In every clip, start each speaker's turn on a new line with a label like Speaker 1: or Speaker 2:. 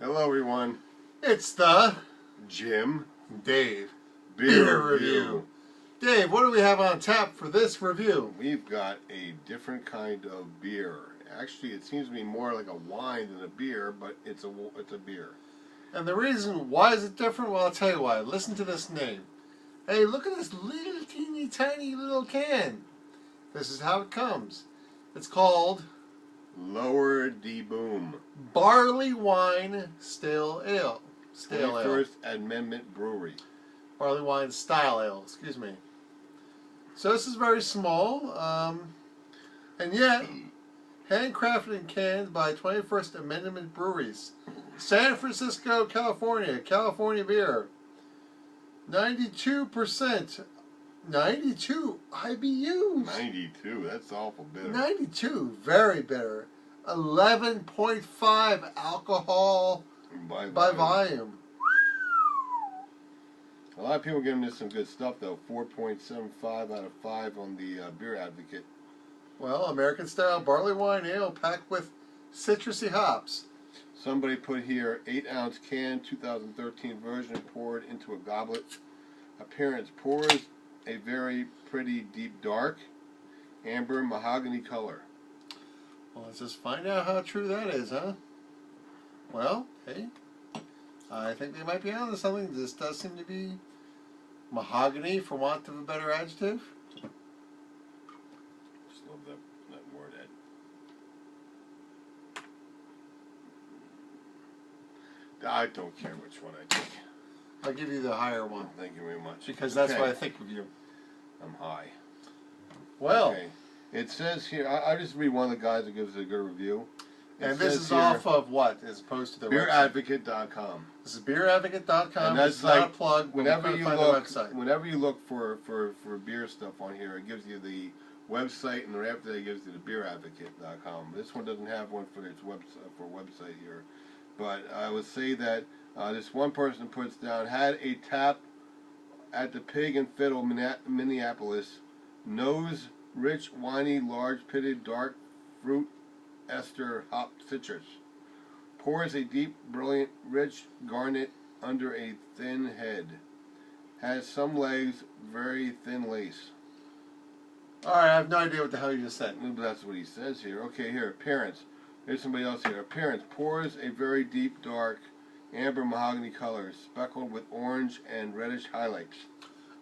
Speaker 1: Hello everyone,
Speaker 2: It's the
Speaker 1: Jim
Speaker 2: Dave
Speaker 1: Beer Review.
Speaker 2: Dave, what do we have on tap for this review?
Speaker 1: We've got a different kind of beer. Actually, it seems to be more like a wine than a beer, but it's a beer.
Speaker 2: And the reason why is it different? Well, I'll tell you why. Listen to this name. Hey, look at this little teeny tiny little can. This is how it comes. It's called
Speaker 1: Lower de Boom.
Speaker 2: Barley Wine Stale Ale. Stale Ale.
Speaker 1: First Amendment Brewery.
Speaker 2: Barley Wine Style Ale, excuse me. So this is very small, and yet handcrafted and canned by 21st Amendment Breweries. San Francisco, California. California beer. 92%. 92 IBUs.
Speaker 1: 92, that's awful bitter.
Speaker 2: 92, very bitter. 11.5 alcohol by volume.
Speaker 1: A lot of people giving this some good stuff though. 4.75 out of 5 on the Beer Advocate.
Speaker 2: Well, American style barley wine ale packed with citrusy hops.
Speaker 1: Somebody put here 8-ounce can, 2013 version, poured into a goblet. Appearance: pours a very pretty deep dark amber mahogany color.
Speaker 2: Well, let's just find out how true that is, huh? Well, hey, I think they might be onto something. This does seem to be mahogany, for want of a better adjective.
Speaker 1: Just love that word, Ed. I don't care which one I take.
Speaker 2: I'll give you the higher one.
Speaker 1: Thank you very much.
Speaker 2: Because that's what I think of you.
Speaker 1: I'm high.
Speaker 2: Well,
Speaker 1: okay. It says here, I just read one of the guys that gives a good review.
Speaker 2: And this is off of what, as opposed to the
Speaker 1: beeradvocate.com.
Speaker 2: This is beeradvocate.com.
Speaker 1: And that's
Speaker 2: like,
Speaker 1: not
Speaker 2: a plug.
Speaker 1: Whenever you look for beer stuff on here, it gives you the website, and right after that it gives you the beeradvocate.com. This one doesn't have one for its website here. But I would say that this one person puts down, had a tap at the Pig and Fiddle, Minneapolis. Nose rich, winey, large pitted, dark fruit ester hop citrus. Pours a deep, brilliant, rich garnet under a thin head. Has some legs, very thin lace.
Speaker 2: Alright, I have no idea what the hell you just said.
Speaker 1: That's what he says here. Okay, here, appearance. There's somebody else here. Appearance: pours a very deep, dark, amber mahogany color, speckled with orange and reddish highlights.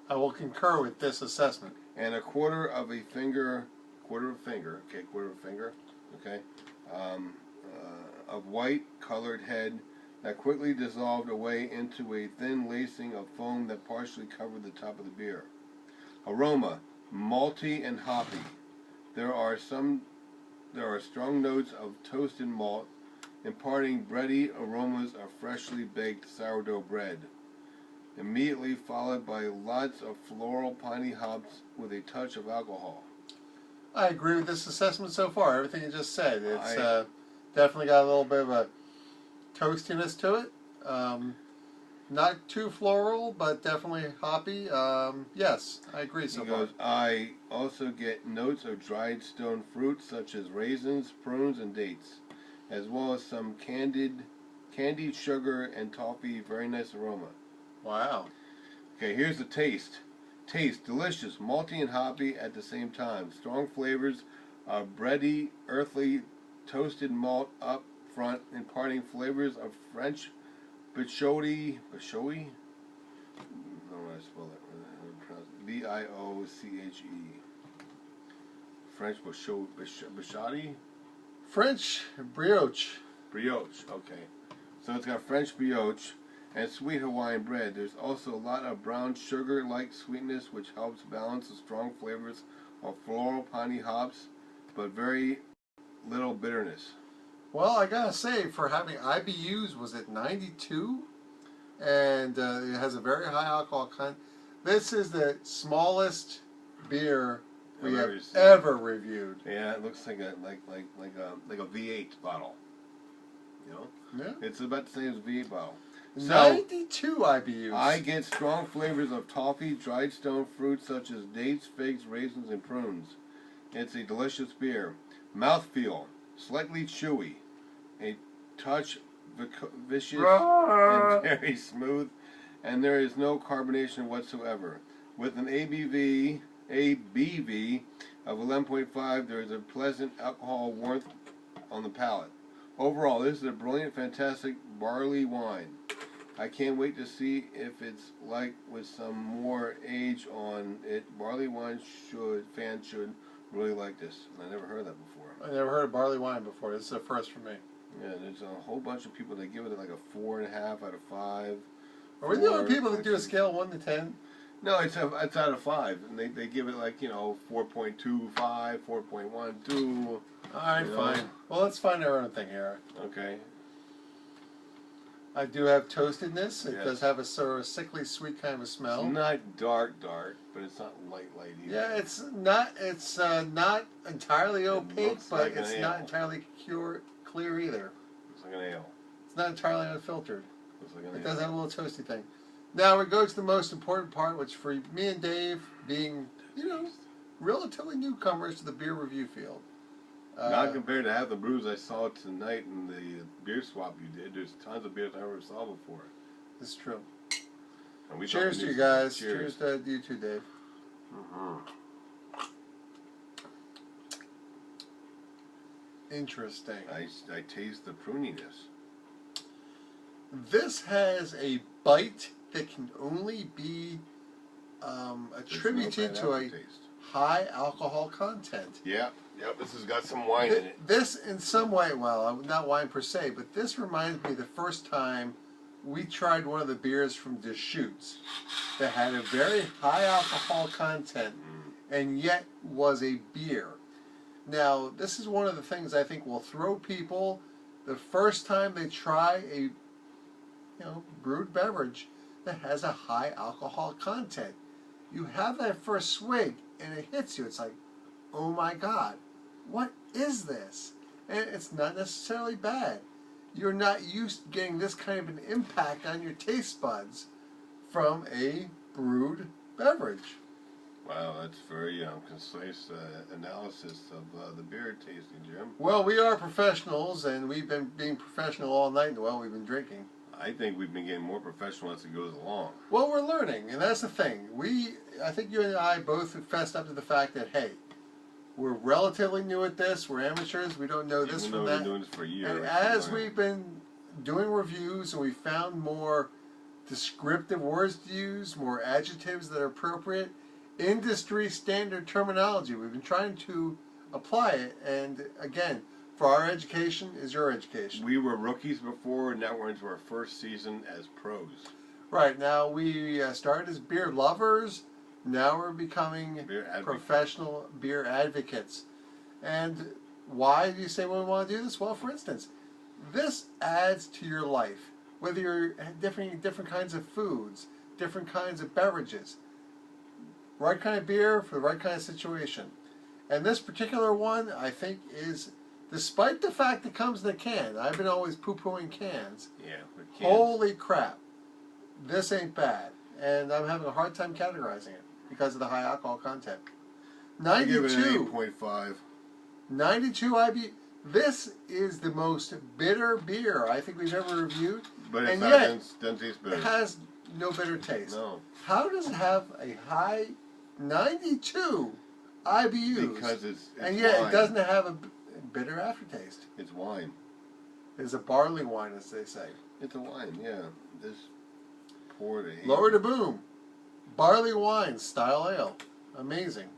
Speaker 2: I will concur with this assessment.
Speaker 1: And a quarter of a finger, of white colored head that quickly dissolved away into a thin lacing of foam that partially covered the top of the beer. Aroma: malty and hoppy. There are strong notes of toasted malt, imparting bready aromas of freshly baked sourdough bread. Immediately followed by lots of floral piney hops with a touch of alcohol.
Speaker 2: I agree with this assessment so far. Everything you just said. It's definitely got a little bit of a toastiness to it. Not too floral, but definitely hoppy. Yes, I agree so far.
Speaker 1: I also get notes of dried stone fruit such as raisins, prunes, and dates, as well as some candied sugar and toffee. Very nice aroma.
Speaker 2: Wow.
Speaker 1: Okay, here's the taste. Taste: delicious, malty and hoppy at the same time. Strong flavors of bready, earthly, toasted malt up front, imparting flavors of French Bichotte. I don't know how to spell that. Bioche. French Bichotte?
Speaker 2: French brioche.
Speaker 1: Brioche, okay. So it's got French brioche and sweet Hawaiian bread. There's also a lot of brown sugar-like sweetness, which helps balance the strong flavors of floral piney hops, but very little bitterness.
Speaker 2: Well, I gotta say, for having IBUs, was it 92? And it has a very high alcohol content. This is the smallest beer we have ever reviewed.
Speaker 1: Yeah, it looks like a V8 bottle. You know?
Speaker 2: Yeah.
Speaker 1: It's about the same as a V8 bottle. So,
Speaker 2: 92 IBUs.
Speaker 1: I get strong flavors of toffee, dried stone fruits such as dates, figs, raisins, and prunes. It's a delicious beer. Mouthfeel: slightly chewy, a touch vicious and very smooth, and there is no carbonation whatsoever. With an ABV of 11.5, there is a pleasant alcohol warmth on the palate. Overall, this is a brilliant, fantastic barley wine. I can't wait to see if it's like with some more age on it. Barley wine fans should really like this. I never heard that before.
Speaker 2: I never heard of barley wine before. This is a first for me.
Speaker 1: Yeah, there's a whole bunch of people that give it like a 4.5 out of 5.
Speaker 2: Are we the only people that do a scale of 1 to 10?
Speaker 1: No, it's out of 5, and they give it like 4.25, 4.12.
Speaker 2: All right, fine. Well, let's find our own thing here.
Speaker 1: Okay.
Speaker 2: I do have toastedness. It
Speaker 1: Yes.
Speaker 2: does have a sort of sickly sweet kind of a smell.
Speaker 1: It's not dark, but it's not light either.
Speaker 2: Yeah, it's not. It's not entirely opaque, but
Speaker 1: like
Speaker 2: it's
Speaker 1: an
Speaker 2: not
Speaker 1: ale.
Speaker 2: entirely clear either.
Speaker 1: It's like an ale.
Speaker 2: It's not entirely unfiltered.
Speaker 1: It's like an
Speaker 2: It
Speaker 1: ale.
Speaker 2: does have a little toasty thing. Now we go to the most important part, which for me and Dave, being relatively newcomers to the beer review field.
Speaker 1: Not compared to half the brews I saw tonight in the beer swap you did. There's tons of beers I never saw before.
Speaker 2: It's true.
Speaker 1: And we
Speaker 2: Cheers
Speaker 1: thought
Speaker 2: to
Speaker 1: we
Speaker 2: you
Speaker 1: knew
Speaker 2: guys.
Speaker 1: something.
Speaker 2: Cheers to you too, Dave. Interesting.
Speaker 1: I taste the pruniness.
Speaker 2: This has a bite that can only be attributed
Speaker 1: There's
Speaker 2: to
Speaker 1: no
Speaker 2: a
Speaker 1: bad aftertaste.
Speaker 2: high alcohol content.
Speaker 1: Yep. This has got some wine in it.
Speaker 2: This, in some way, well, not wine per se, but this reminds me the first time we tried one of the beers from Deschutes that had a very high alcohol content and yet was a beer. Now, this is one of the things I think will throw people the first time they try a brewed beverage that has a high alcohol content. You have that first swig and it hits you. It's like, oh my God, what is this? And it's not necessarily bad. You're not used to getting this kind of an impact on your taste buds from a brewed beverage.
Speaker 1: Wow, that's very concise analysis of the beer tasting, Jim.
Speaker 2: Well, we are professionals, and we've been being professional all night while we've been drinking.
Speaker 1: I think we've been getting more professional as it goes along.
Speaker 2: Well, we're learning, and that's the thing. I think you and I both fessed up to the fact that, hey, we're relatively new at this. We're amateurs. We don't know this
Speaker 1: Even
Speaker 2: from
Speaker 1: though
Speaker 2: that.
Speaker 1: we've been doing this for years.
Speaker 2: And as we've been doing reviews and we found more descriptive words to use, more adjectives that are appropriate, industry standard terminology, we've been trying to apply it. And again, for our education is your education.
Speaker 1: We were rookies before, and now we're into our first season as pros.
Speaker 2: Right, now we started as beer lovers. Now we're becoming professional beer advocates. And why do you say we want to do this? Well, for instance, this adds to your life. Whether you're different kinds of foods, different kinds of beverages, right kind of beer for the right kind of situation. And this particular one, I think, is, despite the fact it comes in a can, I've been always poo-pooing cans.
Speaker 1: Yeah, but cans.
Speaker 2: Holy crap, this ain't bad. And I'm having a hard time categorizing it because of the high alcohol content.
Speaker 1: I give
Speaker 2: 92.
Speaker 1: it an 8.5.
Speaker 2: 92 IB. This is the most bitter beer I think we've ever reviewed.
Speaker 1: But it's
Speaker 2: and
Speaker 1: not,
Speaker 2: yet,
Speaker 1: doesn't taste bitter.
Speaker 2: it has no bitter taste.
Speaker 1: No.
Speaker 2: How does it have a high 92 IBUs?
Speaker 1: Because it's
Speaker 2: and yet
Speaker 1: wine.
Speaker 2: it doesn't have a bitter aftertaste.
Speaker 1: It's wine.
Speaker 2: It's a barley wine, as they say.
Speaker 1: It's a wine, yeah. This poured a...
Speaker 2: Lower to boom. Barley wine, style ale. Amazing.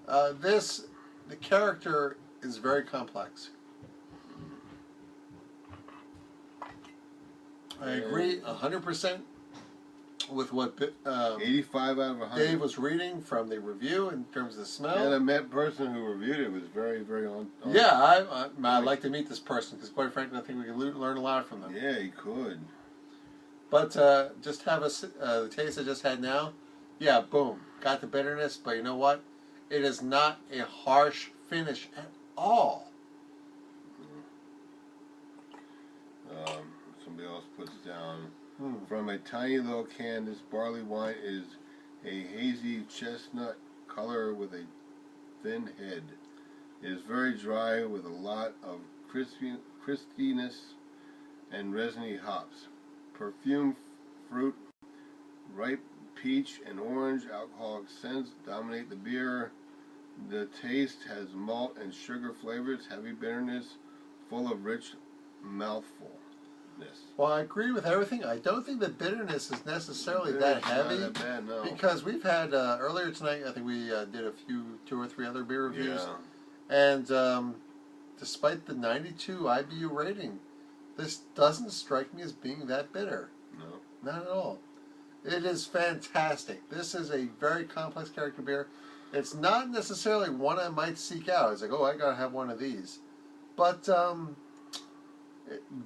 Speaker 2: The character is very complex. I agree 100% with what
Speaker 1: 85 out of 100.
Speaker 2: Dave was reading from the review in terms of the smell.
Speaker 1: And I met person who reviewed it was very, very on.
Speaker 2: Yeah, I'd like to meet this person because, quite frankly, I think we can learn a lot from them.
Speaker 1: Yeah, he could.
Speaker 2: But just have the taste I just had now. Yeah, boom, got the bitterness. But you know what? It is not a harsh finish at all.
Speaker 1: Somebody else puts down, from a tiny little can, this barley wine is a hazy chestnut color with a thin head. It is very dry with a lot of crispiness and resiny hops. Perfume fruit, ripe peach and orange alcoholic scents dominate the beer. The taste has malt and sugar flavors, heavy bitterness, full of rich mouthfulness.
Speaker 2: Well, I agree with everything. I don't think the bitterness is necessarily that heavy.
Speaker 1: Not that bad, no.
Speaker 2: Because we've had, earlier tonight, I think we did two or three other beer reviews.
Speaker 1: Yeah.
Speaker 2: And despite the 92 IBU rating, this doesn't strike me as being that bitter.
Speaker 1: No.
Speaker 2: Not at all. It is fantastic. This is a very complex character beer. It's not necessarily one I might seek out. It's like, oh, I gotta have one of these. But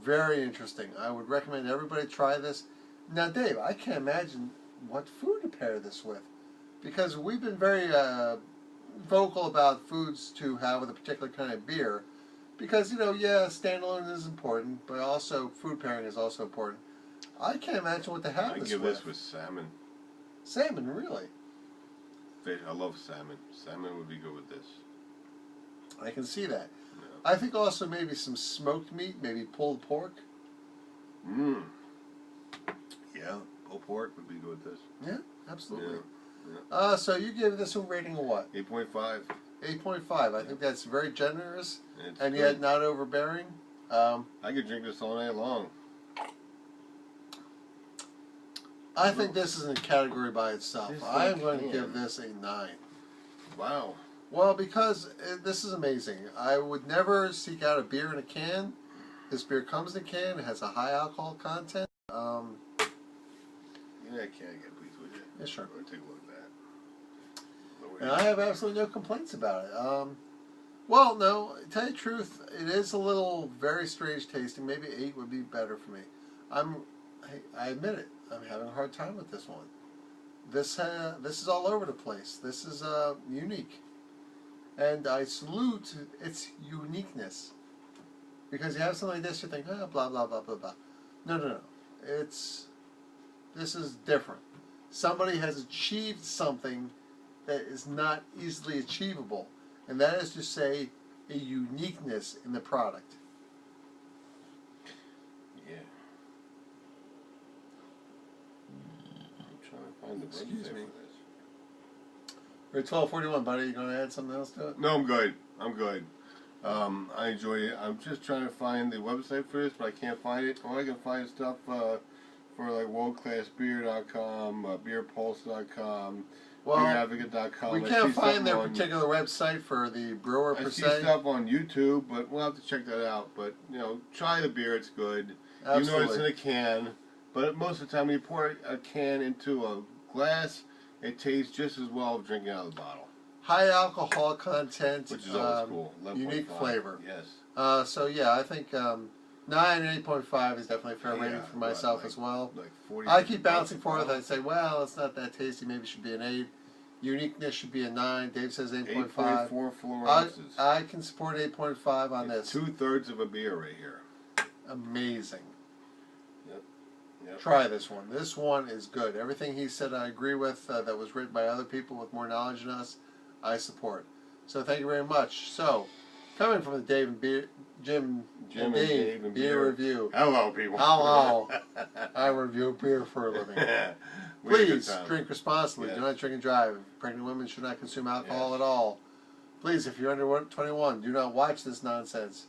Speaker 2: very interesting. I would recommend everybody try this. Now, Dave, I can't imagine what food to pair this with, because we've been very vocal about foods to have with a particular kind of beer. Because, yeah, standalone is important, but also food pairing is also important. I can't imagine what to have
Speaker 1: I'd
Speaker 2: this
Speaker 1: give
Speaker 2: with.
Speaker 1: this with salmon.
Speaker 2: Salmon, really?
Speaker 1: Fish. I love salmon. Salmon would be good with this.
Speaker 2: I can see that.
Speaker 1: Yeah.
Speaker 2: I think also maybe some smoked meat, maybe pulled pork.
Speaker 1: Yeah, pulled pork would be good with this.
Speaker 2: Yeah, absolutely.
Speaker 1: Yeah.
Speaker 2: So you gave this a rating of what?
Speaker 1: 8.5.
Speaker 2: 8.5. I think that's very generous
Speaker 1: It's
Speaker 2: and
Speaker 1: good.
Speaker 2: yet not overbearing.
Speaker 1: I could drink this all night long.
Speaker 2: I think this is in a category by itself.
Speaker 1: Just
Speaker 2: I am
Speaker 1: like
Speaker 2: going to
Speaker 1: can.
Speaker 2: give this a 9.
Speaker 1: Wow.
Speaker 2: Well, because this is amazing. I would never seek out a beer in a can. This beer comes in a can. It has a high alcohol content.
Speaker 1: Yeah, can I get please, would you?
Speaker 2: Yeah, sure.
Speaker 1: Or take a look at that.
Speaker 2: And I have absolutely no complaints about it. Well, no, to tell you the truth, it is a little very strange tasting. Maybe 8 would be better for me. I admit it. I'm having a hard time with this one. This is all over the place. This is unique, and I salute its uniqueness. Because you have something like this, you think, blah blah blah blah blah. No. This is different. Somebody has achieved something that is not easily achievable, and that is to say, a uniqueness in the product.
Speaker 1: Yeah. I'm trying to find the
Speaker 2: Excuse
Speaker 1: website
Speaker 2: me.
Speaker 1: for this.
Speaker 2: We're at 12:41, buddy. You going to add something else to it?
Speaker 1: No, I'm good. I enjoy it. I'm just trying to find the website for this, but I can't find it. All I can find is stuff for like worldclassbeer.com, beerpulse.com, beeradvocate.com.
Speaker 2: We can't find their particular website for the brewer per se.
Speaker 1: I see stuff on YouTube, but we'll have to check that out. But, try the beer. It's good.
Speaker 2: Absolutely.
Speaker 1: You know it's in a can, but most of the time when you pour a can into a glass, it tastes just as well as drinking out of the bottle.
Speaker 2: High alcohol content,
Speaker 1: Which is always cool.
Speaker 2: unique
Speaker 1: 11.5.
Speaker 2: flavor.
Speaker 1: Yes.
Speaker 2: So yeah, I think 9 and 8.5 is definitely a fair rating for myself as well.
Speaker 1: Like 40,
Speaker 2: I keep bouncing
Speaker 1: 50
Speaker 2: forth. I say, well, it's not that tasty. Maybe it should be an 8. Uniqueness should be a 9. Dave says 8.5.
Speaker 1: 8.44 ounces.
Speaker 2: I can support 8.5 on this.
Speaker 1: 2/3 of a beer right here.
Speaker 2: Amazing.
Speaker 1: Yep.
Speaker 2: Try this one. This one is good. Everything he said I agree with that was written by other people with more knowledge than us, I support. So thank you very much. So, coming from the Jimm and Dave Beer Review.
Speaker 1: Hello, people.
Speaker 2: Hello. I review beer for a living.
Speaker 1: We had a good
Speaker 2: Please
Speaker 1: time.
Speaker 2: drink responsibly.
Speaker 1: Yes.
Speaker 2: Do not drink and drive. Pregnant women should not consume alcohol at all. Please, if you're under 21, do not watch this nonsense.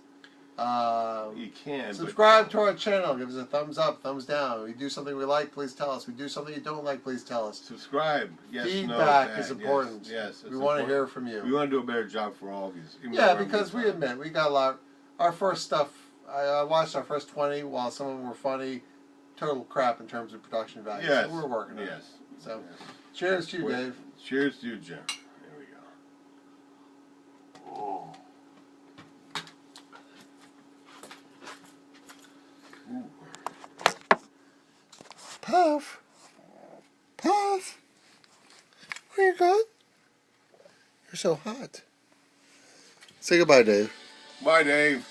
Speaker 1: You can.
Speaker 2: Subscribe to our channel. Give us a thumbs up, thumbs down. We do something we like, please tell us. We do something you don't like, please tell us.
Speaker 1: Subscribe. Yes,
Speaker 2: Feedback
Speaker 1: no,
Speaker 2: is important.
Speaker 1: Yes.
Speaker 2: We want to hear from you.
Speaker 1: We want to do a better job for all of you.
Speaker 2: Yeah, because we admit, we got a lot. Our first stuff, I watched our first 20, while some of them were funny, total crap in terms of production value.
Speaker 1: Yes.
Speaker 2: So we're working on it.
Speaker 1: Yes.
Speaker 2: So, cheers to you, Dave.
Speaker 1: Cheers to you, Jim. There we go. Oh. Ooh.
Speaker 2: Puff. Puff. Are you good? You're so hot. Say goodbye, Dave.
Speaker 1: Bye, Dave.